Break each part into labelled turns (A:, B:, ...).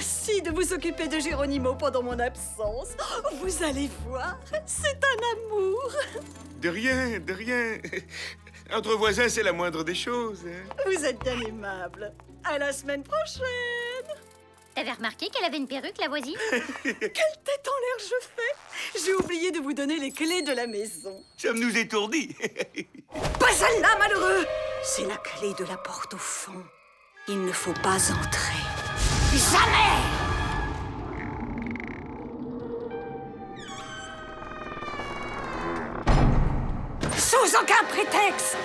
A: Merci de vous occuper de Geronimo pendant mon absence. Vous allez voir, c'est un amour.
B: De rien, de rien. Entre voisins, c'est la moindre des choses. Hein.
A: Vous êtes bien aimable. À la semaine prochaine.
C: T'avais remarqué qu'elle avait une perruque, la voisine?
A: Quelle tête en l'air je fais! J'ai oublié de vous donner les clés de la maison.
B: Ça nous étourdit.
A: Pas celle-là, malheureux! C'est la clé de la porte au fond. Il ne faut pas entrer. Jamais! Sous aucun prétexte!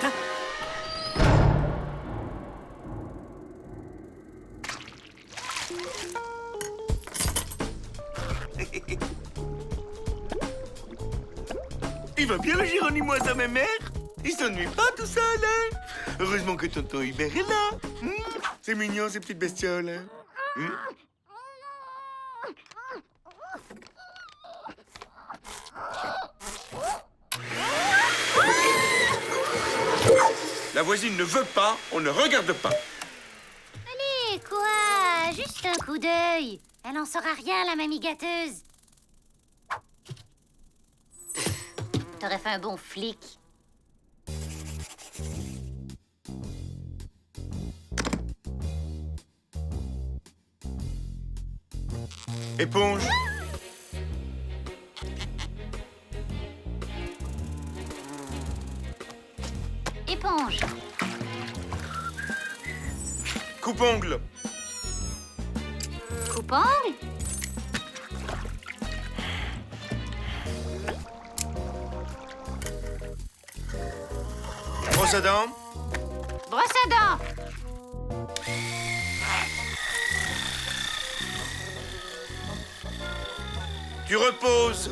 B: Il va bien, le Geronimo, à sa mère. Il s'ennuie pas tout seul, hein. Heureusement que tonton Hubert est là. C'est mignon, ces petites bestioles. Hein. La voisine ne veut pas, on ne regarde pas.
C: Allez, quoi? Juste un coup d'œil. Elle en saura rien, la mamie gâteuse. T'aurais fait un bon flic.
B: Éponge.
C: Éponge.
B: Coupe-ongle.
C: Coupe-ongle.
B: Brosse à dents.
C: Brosse à dents.
B: Tu reposes.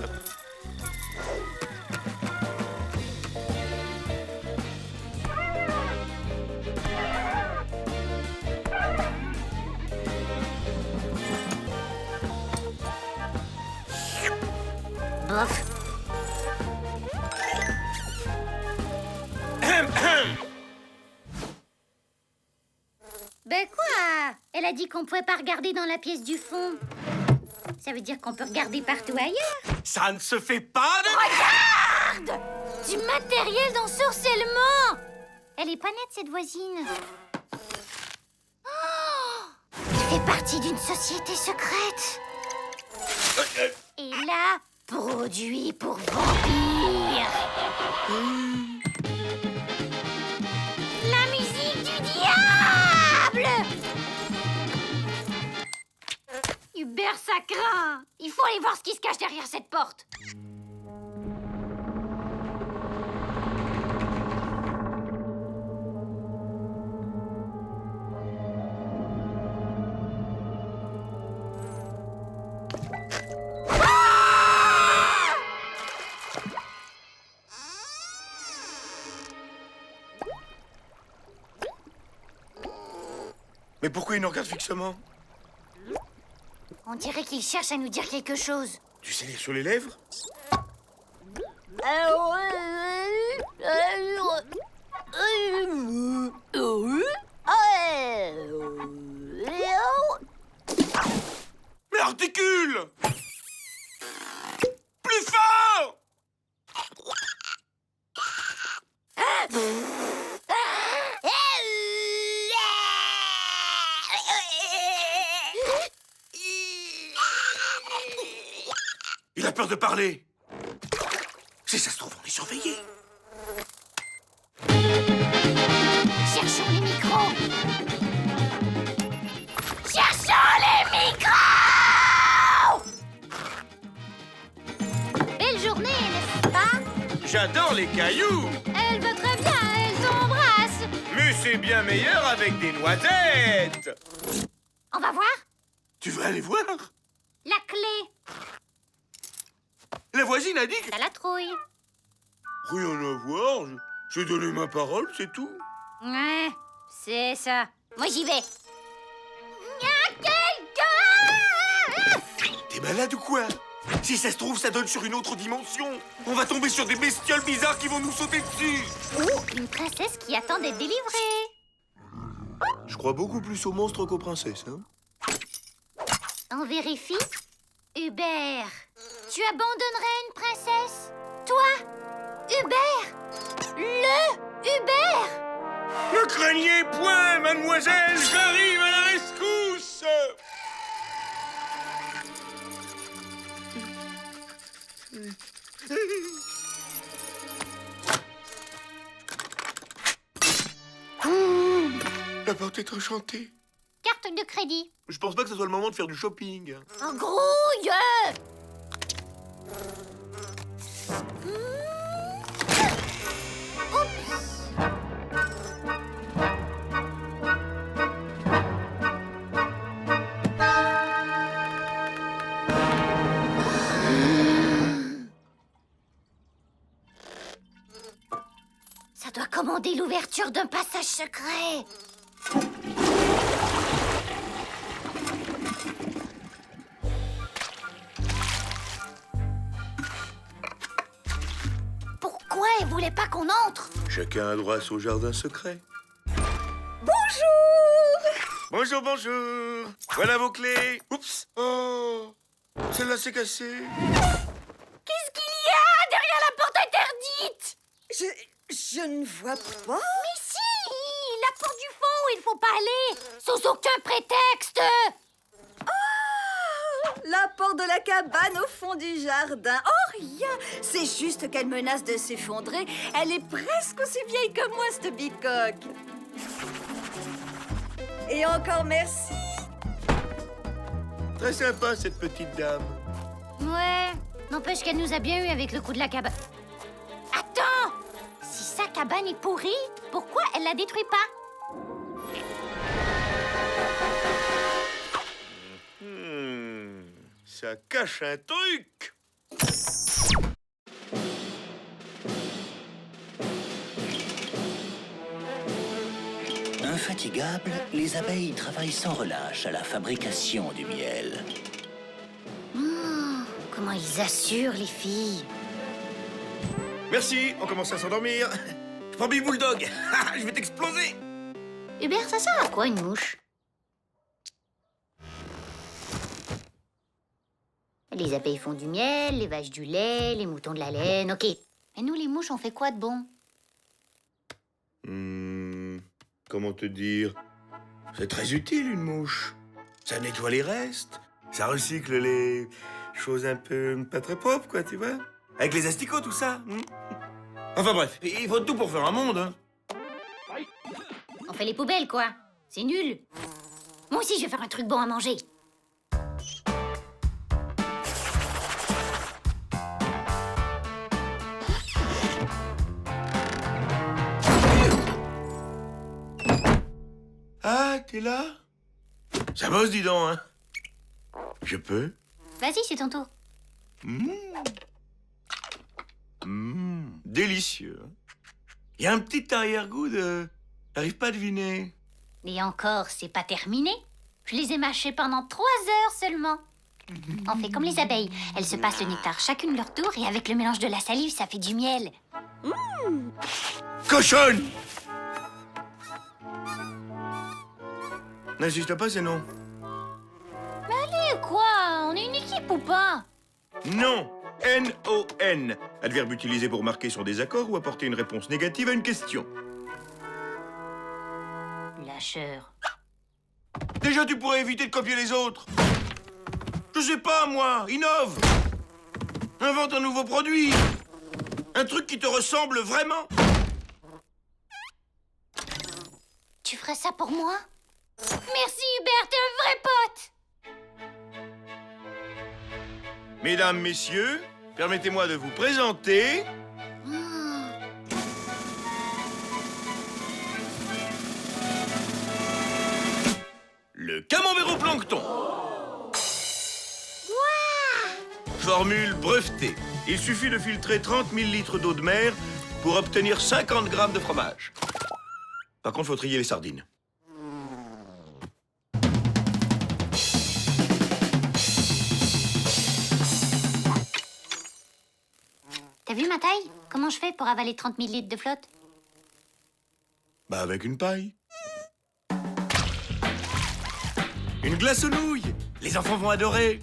C: Bof. Ben quoi? Elle a dit qu'on pouvait pas regarder dans la pièce du fond. Ça veut dire qu'on peut regarder partout ailleurs.
B: Ça ne se fait pas de...
C: Regarde! Du matériel d'ensorcellement! Elle est pas nette, cette voisine. Oh! Elle fait partie d'une société secrète. Et là, produit pour vampires. La musique du diable! Hubert, ça craint. Il faut aller voir ce qui se cache derrière cette porte.
B: Mais pourquoi il nous regarde fixement?
C: On dirait qu'il cherche à nous dire quelque chose.
B: Tu sais lire sur les lèvres? Mais articule! Plus fort! Il a peur de parler. Si ça se trouve, on est surveillé.
C: Cherchons les micros. Cherchons les micros! Belle journée, n'est-ce pas?
B: J'adore les cailloux.
C: Elle va très bien, elle s'embrasse.
B: Mais c'est bien meilleur avec des noisettes.
C: On va voir?
B: Tu veux aller voir?
C: La clé.
B: La voisine a dit que...
C: T'as la trouille.
B: Rien à voir. J'ai donné ma parole, c'est tout.
C: Ouais, c'est ça. Moi, j'y vais. Y a quelqu'un!
B: T'es malade ou quoi? Si ça se trouve, ça donne sur une autre dimension. On va tomber sur des bestioles bizarres qui vont nous sauter dessus.
C: Ou une princesse qui attend d'être délivrée.
B: Je crois beaucoup plus aux monstres qu'aux princesses, hein.
C: On vérifie. Hubert, tu abandonnerais une princesse? Toi, Hubert? Le Hubert?
B: Ne craignez point, mademoiselle, j'arrive à la rescousse. La porte est enchantée.
C: Carte de crédit.
B: Je pense pas que ce soit le moment de faire du shopping.
C: En grouille! Ça doit commander l'ouverture d'un passage secret. Pourquoi elle voulait pas qu'on entre?
B: Chacun a droit à son jardin secret.
A: Bonjour!
B: Bonjour, bonjour. Voilà vos clés. Oups. Oh, celle-là s'est cassée.
C: Qu'est-ce qu'il y a derrière la porte interdite?
A: Je ne vois pas.
C: Mais si! La porte du fond, il faut pas aller! Sans aucun prétexte!
A: La porte de la cabane au fond du jardin. Oh, rien! C'est juste qu'elle menace de s'effondrer. Elle est presque aussi vieille que moi, cette bicoque. Et encore merci.
B: Très sympa, cette petite dame.
C: Ouais, n'empêche qu'elle nous a bien eu avec le coup de la cabane. Attends! Si sa cabane est pourrie, pourquoi elle la détruit pas?
B: Ça cache un truc.
D: Infatigables, les abeilles travaillent sans relâche à la fabrication du miel.
C: Comment ils assurent, les filles?
B: Merci, on commence à s'endormir. Je prends Big Bulldog. Je vais t'exploser.
C: Hubert, ça sert à quoi, une mouche? Les abeilles font du miel, les vaches du lait, les moutons de la laine, ok. Et nous, les mouches, on fait quoi de bon?
B: Comment te dire? C'est très utile, une mouche. Ça nettoie les restes. Ça recycle les choses un peu pas très propres, quoi, tu vois? Avec les asticots, tout ça. Enfin bref, il faut tout pour faire un monde, hein.
C: On fait les poubelles, quoi. C'est nul. Moi aussi, je vais faire un truc bon à manger.
B: Ah, t'es là? Ça bosse, dis donc, hein. Je peux?
C: Vas-y, c'est ton tour.
B: Délicieux. Il y a un petit arrière-goût de... J'arrive pas à deviner.
C: Et encore, c'est pas terminé. Je les ai mâchés pendant 3 heures seulement. On fait comme les abeilles. Elles se passent le nectar chacune leur tour et avec le mélange de la salive, ça fait du miel.
B: Cochonne! N'insiste pas, c'est non.
C: Et quoi? On est une équipe ou pas?
B: Non. N-O-N. Adverbe utilisé pour marquer son désaccord ou apporter une réponse négative à une question.
C: Lâcheur.
B: Déjà, tu pourrais éviter de copier les autres. Je sais pas, moi. Innove. Invente un nouveau produit. Un truc qui te ressemble vraiment.
C: Tu ferais ça pour moi? Merci Hubert, t'es un vrai pote!
B: Mesdames, messieurs, permettez-moi de vous présenter... le camembert-plancton. Formule brevetée. Il suffit de filtrer 30 000 litres d'eau de mer pour obtenir 50 grammes de fromage. Par contre, il faut trier les sardines.
C: T'as vu ma taille? Comment je fais pour avaler 30 000 litres de flotte?
B: Bah, avec une paille. Une glace aux nouilles. Les enfants vont adorer.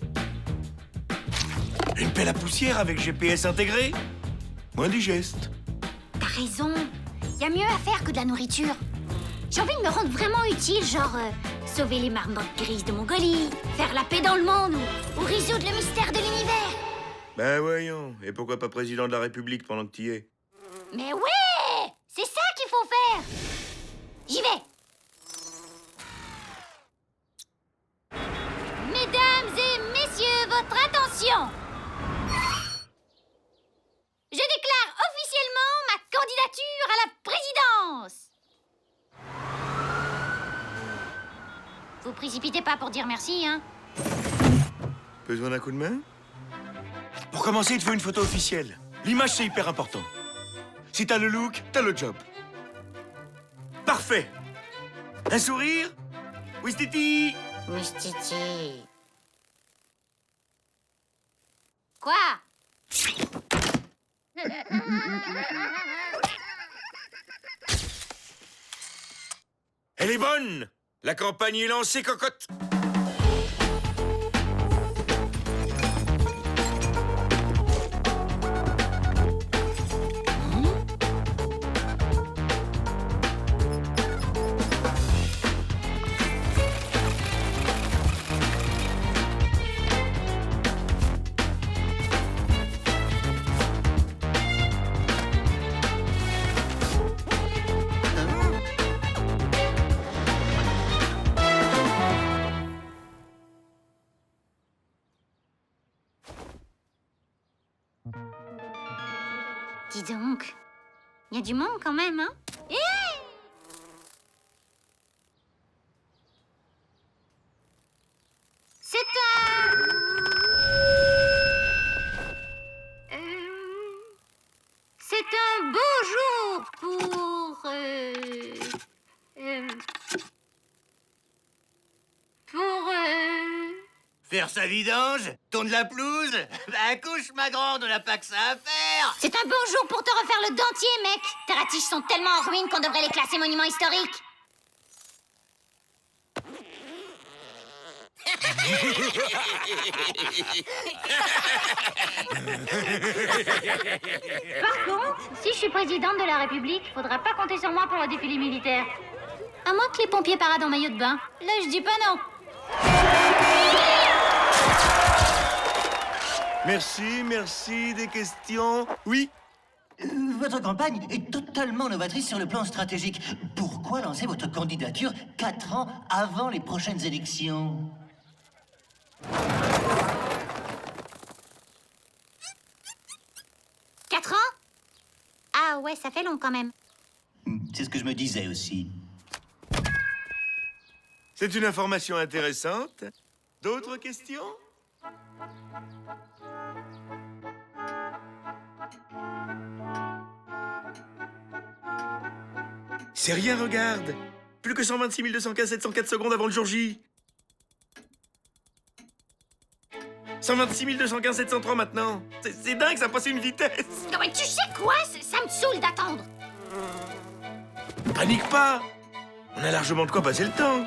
B: Une pelle à poussière avec GPS intégré. Moins digeste.
C: T'as raison. Y a mieux à faire que de la nourriture. J'ai envie de me rendre vraiment utile, genre sauver les marmottes grises de Mongolie, faire la paix dans le monde ou résoudre le mystère de l'univers.
B: Ben voyons. Et pourquoi pas président de la République pendant que t'y es?
C: Mais ouais! C'est ça qu'il faut faire! J'y vais! Mesdames et messieurs, votre attention! Je déclare officiellement ma candidature à la présidence! Vous précipitez pas pour dire merci, hein?
B: Besoin d'un coup de main? Pour commencer, il te faut une photo officielle. L'image, c'est hyper important. Si t'as le look, t'as le job. Parfait. Un sourire? Ouistiti?
C: Moustiti. Quoi?
B: Elle est bonne! La campagne est lancée, cocotte!
C: Dis donc, il y a du monde quand même, hein? C'est un beau jour pour
D: Faire sa vidange? Tourne la pelouse? Bah, accouche, ma grande, on n'a pas que ça à faire!
C: C'est un bon jour pour te refaire le dentier, mec. Tes ratiches sont tellement en ruine qu'on devrait les classer monuments historiques. Par contre, si je suis présidente de la République, faudra pas compter sur moi pour le défilé militaire. À moins que les pompiers paradent en maillot de bain. Là, je dis pas non.
B: Merci, des questions? Oui?
D: Votre campagne est totalement novatrice sur le plan stratégique. Pourquoi lancer votre candidature 4 ans avant les prochaines élections?
C: Quatre ans? Ah ouais, ça fait long quand même.
D: C'est ce que je me disais aussi.
B: C'est une information intéressante. D'autres questions? C'est rien, regarde. Plus que 126 215 704 secondes avant le jour J. 126 215 703 maintenant. C'est dingue, ça a passé une vitesse.
C: Non mais tu sais quoi? Ça me saoule d'attendre.
B: Panique pas. On a largement de quoi passer le temps.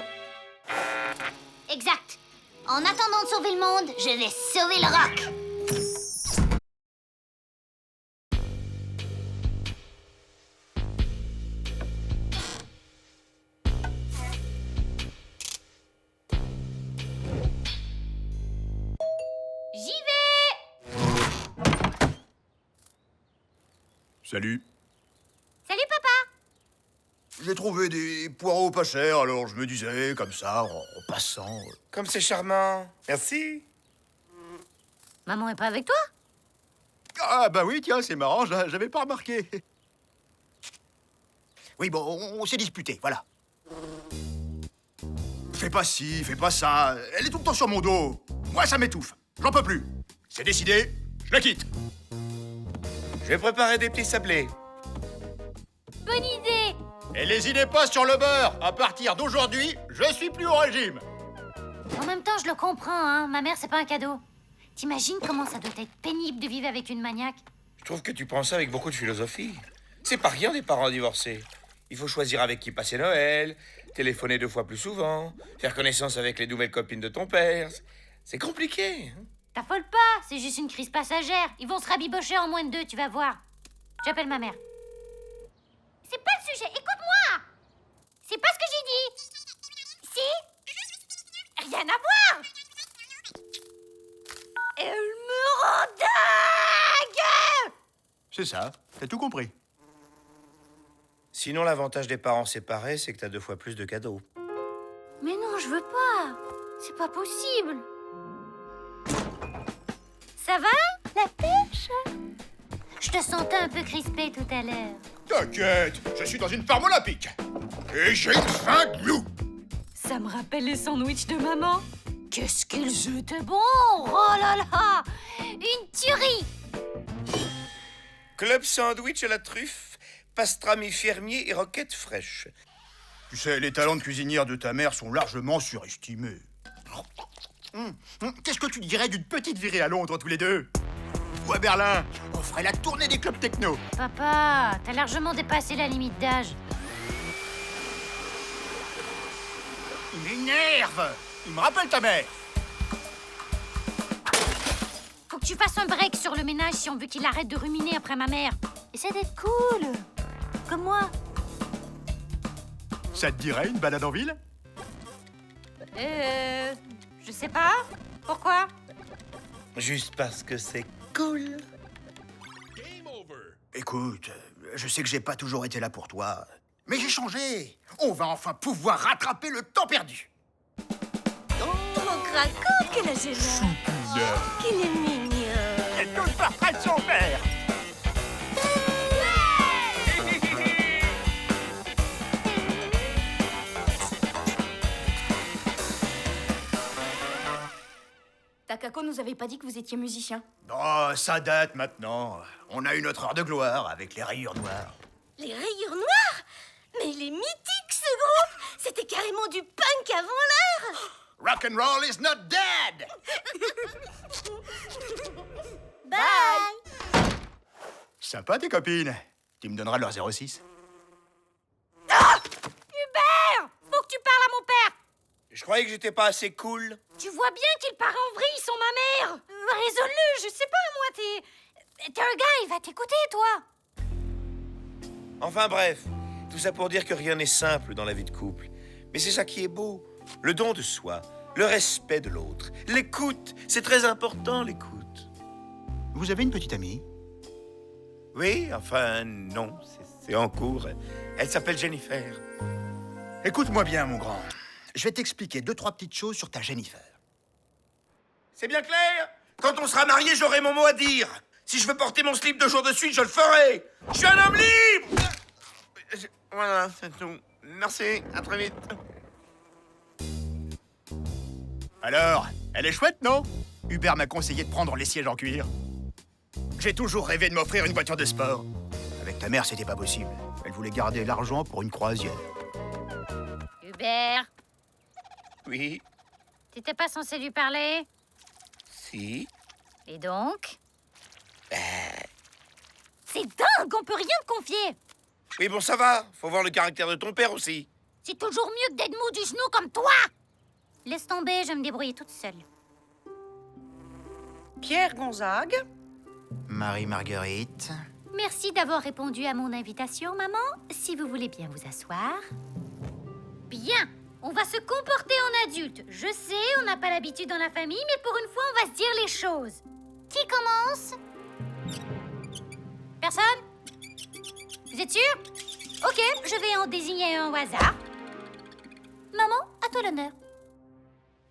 C: Exact. En attendant de sauver le monde, je vais sauver le rock. J'y vais.
E: Salut.
C: Salut papa.
E: J'ai trouvé des poireaux pas chers, alors je me disais, comme ça, en passant...
B: Comme c'est charmant. Merci.
C: Maman est pas avec toi?
E: Ah bah oui, tiens, c'est marrant, j'avais pas remarqué. Oui, bon, on s'est disputé, voilà. Fais pas ci, fais pas ça, elle est tout le temps sur mon dos. Moi, ça m'étouffe, j'en peux plus. C'est décidé, je la quitte.
B: Je vais préparer des petits sablés.
C: Bonne idée.
E: Et lésinez pas sur le beurre, à partir d'aujourd'hui, je suis plus au régime.
C: En même temps, je le comprends, hein. Ma mère, c'est pas un cadeau. T'imagines comment ça doit être pénible de vivre avec une maniaque?
B: Je trouve que tu prends ça avec beaucoup de philosophie. C'est pas rien des parents divorcés. Il faut choisir avec qui passer Noël, téléphoner 2 fois plus souvent, faire connaissance avec les nouvelles copines de ton père. C'est compliqué. Hein.
C: T'affole pas, c'est juste une crise passagère. Ils vont se rabibocher en moins de 2, tu vas voir. J'appelle ma mère. C'est pas le sujet, écoute-moi! C'est pas ce que j'ai dit! Si? Rien à voir! Elle me rend dingue!
E: C'est ça, t'as tout compris.
B: Sinon, l'avantage des parents séparés, c'est que t'as 2 fois plus de cadeaux.
C: Mais non, je veux pas. C'est pas possible. Ça va, la pêche? Je te sentais un peu crispé tout à l'heure.
E: T'inquiète, je suis dans une ferme olympique. Et j'ai faim de loup.
C: Ça me rappelle les sandwichs de maman. Qu'est-ce qu'ils étaient bons! Oh là là! Une tuerie!
B: Club sandwich à la truffe, pastrami fermier et roquettes fraîches.
E: Tu sais, les talents de cuisinière de ta mère sont largement surestimés. Qu'est-ce que tu dirais d'une petite virée à Londres tous les deux? Ou à Berlin, on ferait la tournée des clubs techno.
C: Papa, t'as largement dépassé la limite d'âge.
E: Il m'énerve. Il me rappelle ta mère.
C: Faut que tu fasses un break sur le ménage si on veut qu'il arrête de ruminer après ma mère. Essaie d'être cool. Comme moi.
E: Ça te dirait une balade en ville?
C: Je sais pas. Pourquoi?
B: Juste parce que c'est cool.
E: Écoute, je sais que j'ai pas toujours été là pour toi, mais j'ai changé. On va enfin pouvoir rattraper le temps perdu.
A: Mon craquant, quel âge est là? Qu'il est mignon.
E: Elle touche par près de son père.
F: Takako nous avait pas dit que vous étiez musicien.
E: Oh, ça date maintenant. On a eu notre heure de gloire avec les rayures noires.
A: Les rayures noires? Mais il est mythique, ce groupe! C'était carrément du punk avant l'heure!
E: Rock and roll is not dead.
A: Bye!
E: Sympa tes copines. Tu me donneras leur 06.
C: Hubert! Faut que tu parles à mon père!
B: Je croyais que j'étais pas assez cool.
C: Tu vois bien qu'il part en vrille, son ma mère! Résolu, je sais pas, moi, t'es un gars, il va t'écouter, toi!
B: Enfin bref, tout ça pour dire que rien n'est simple dans la vie de couple. Mais c'est ça qui est beau. Le don de soi, le respect de l'autre, l'écoute. C'est très important, l'écoute.
E: Vous avez une petite amie?
B: Oui, enfin non, c'est en cours. Elle s'appelle Jennifer.
E: Écoute-moi bien, mon grand. Je vais t'expliquer 2-3 petites choses sur ta Jennifer.
B: C'est bien clair? Quand on sera mariés, j'aurai mon mot à dire. Si je veux porter mon slip 2 jours de suite, je le ferai. Je suis un homme libre. Voilà, c'est tout. Merci, à très vite.
E: Alors, elle est chouette, non? Hubert m'a conseillé de prendre les sièges en cuir. J'ai toujours rêvé de m'offrir une voiture de sport. Avec ta mère, c'était pas possible. Elle voulait garder l'argent pour une croisière.
C: Hubert,
B: Oui,
C: t'étais pas censé lui parler?
B: si.
C: Et donc? C'est dingue, on peut rien te confier!
B: Oui, bon, ça va. Faut voir le caractère de ton père aussi.
C: C'est toujours mieux que d'être mou du genou comme toi! Laisse tomber, je vais me débrouiller toute seule.
G: Pierre Gonzague.
E: Marie-Marguerite.
C: Merci d'avoir répondu à mon invitation, maman. Si vous voulez bien vous asseoir. Bien, on va se comporter en adulte. Je sais, on n'a pas l'habitude dans la famille, mais pour une fois, on va se dire les choses. Qui commence? Personne? Vous êtes sûr? Ok, je vais en désigner un au hasard. Maman, à toi l'honneur.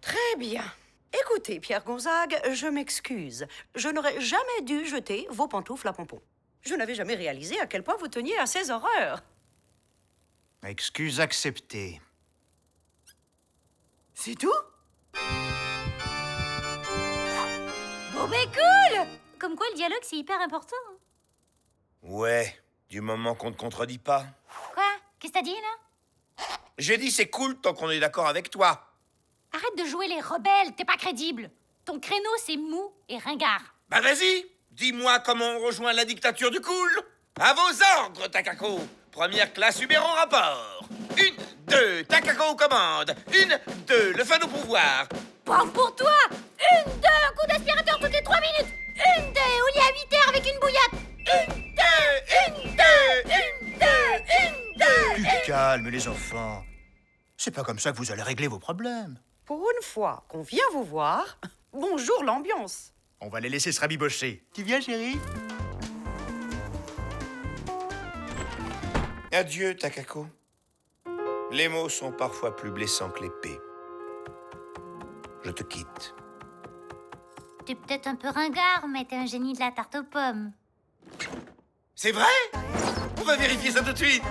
G: Très bien. Écoutez, Pierre Gonzague, je m'excuse. Je n'aurais jamais dû jeter vos pantoufles à pompons. Je n'avais jamais réalisé à quel point vous teniez à ces horreurs.
E: Excuse acceptée.
G: C'est tout?
C: Bon ben cool! Comme quoi le dialogue c'est hyper important. Hein.
B: Ouais, du moment qu'on ne contredit pas.
C: Quoi? Qu'est-ce que t'as dit là?
B: J'ai dit c'est cool tant qu'on est d'accord avec toi.
C: Arrête de jouer les rebelles, t'es pas crédible. Ton créneau c'est mou et ringard.
B: Bah vas-y, dis-moi comment on rejoint la dictature du cool. À vos ordres, Takako. Première classe Hubert en rapport. 1, 2, Takako aux commandes. 1, 2, le fan au pouvoir.
C: Pas pour toi! 3 minutes. Une, deux, au lit à 8 heures avec une bouillotte.
E: Du calme, les enfants. C'est pas comme ça que vous allez régler vos problèmes.
G: Pour une fois qu'on vient vous voir, bonjour l'ambiance.
E: On va les laisser se rabibocher. Tu viens, chérie?
B: Adieu, Takako. Les mots sont parfois plus blessants que l'épée. Je te quitte.
C: T'es peut-être un peu ringard, mais t'es un génie de la tarte aux pommes.
B: C'est vrai? On va vérifier ça tout de suite.